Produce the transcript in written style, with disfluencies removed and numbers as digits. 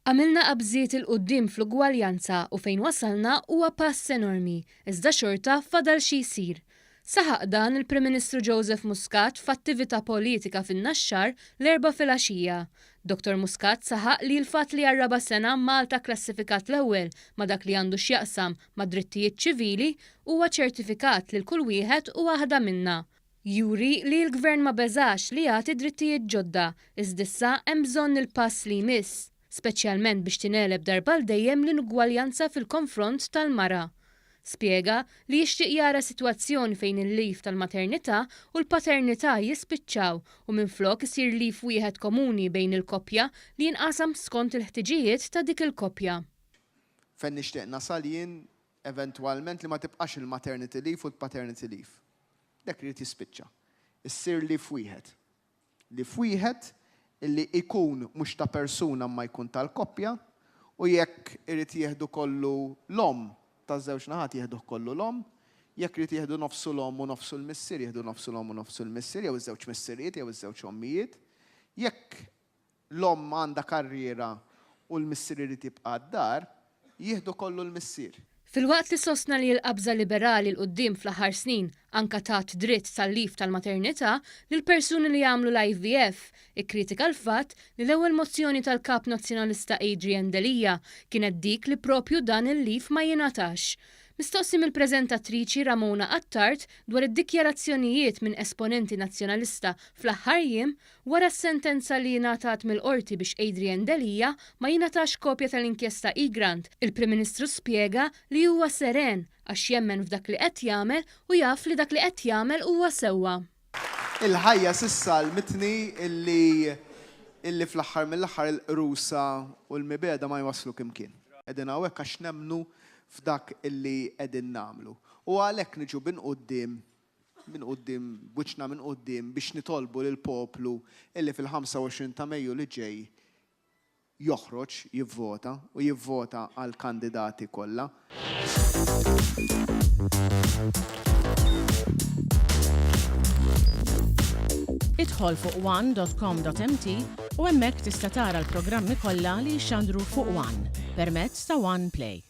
Għamilna qabżiet il-qudiem fl-ugwaljanza u fejn wasalna huwa pass enormi, iżda xorta fadal xi jsir. Saħaq dan il-Prim Ministru Joseph Muscat f'attività politika fin-Naxxar l-erba' filgħaxija. Dr. Muscat saħaq li l-fatt li għarraba sena Malta klassifikat l-ewwel ma' dak li għandu x'jaqsam ma' drittijiet ċivili huwa ċertifikat lil kull wieħed u waħda minna. Juri li l-Gvern ma beżax li jagħti drittijiet ġodda, iżdissa hemm bżonn il-pass li jmiss, speċjalment biex tingħeleb darba l-dejjem l-inugwaljanza fil-konfront tal-mara. Spjega li jixtieq jara sitwazzjoni fejn il-lif tal-maternità u l-paternità jispiċċaw u minflok isir lif wieħed komuni bejn il-koppja li jinqasam skont il-ħtiġijiet ta' dik il-koppja. Fejn nixtieq nasal jien eventwalment li ma tibqax il-maternity leave u l-paternity leave. Dak li jispiċċa. Issir lif wieħed. Lif wieħed illi ikun mhux ta' persuna ma jkun tal-koppja u jekk irid jieħdu kollu l-om ta' żewġ naħat jieħdu kollu l-om, jekk irid jieħdu nofsu l-om u nofsu l-missier, jieħdu nofsu l-om u nofsu l-missier, jew iż-żewġ missiriet, jew iż-żewġ ommijiet. Jekk l-om għandha karriera u l-missier irid jibqa' d-dar, jieħdu kollu l-missier. Fil-waqt li sostna li l-qabża liberali l-qoddim fl-aħħar snin anka tat dritt tal-lif tal-maternità lil persuni li jagħmlu l-IVF, ikkritika l-fatt li l-ewwel mozzjoni tal-Kap Nazzjonalista Adrian Delija kienet dik li propju dan il-lif ma jingħatax. Mistoqsi mill-preżentatriċi Ramona Attart dwar id-dikjarazzjonijiet minn esponenti nazzjonalista fl-aħħar jiem wara s-sentenza li jingħatat mill-qorti biex Adrian Delija ma jingħatax kopja tal-inkjesta Egrant. Il-Prim Ministru spjega li huwa seren għax jemmen f'dak li qed jagħmel u jaf li dak li qed jagħmel huwa sewwa. Il-ħajja s'issa l-mitni illi fl-aħħar mill-aħħar il-qrusa u l-mibeda ma jwaslu kimkien. Qegħdin hawnhekk għax nemmnu f'dak illi qegħdin nagħmlu. U għalhekk niġu minn quddiem wiċċna minn quddiem biex nitolbu lill-poplu illi fil-25 ta' Mejju li ġej joħroġ jivvota u jivvota għal kandidati kollha. Idħol fuq one.com.mt u hemmhekk tista' tara l-programmi kollha li jxandru fuq One permezz ta' One Play.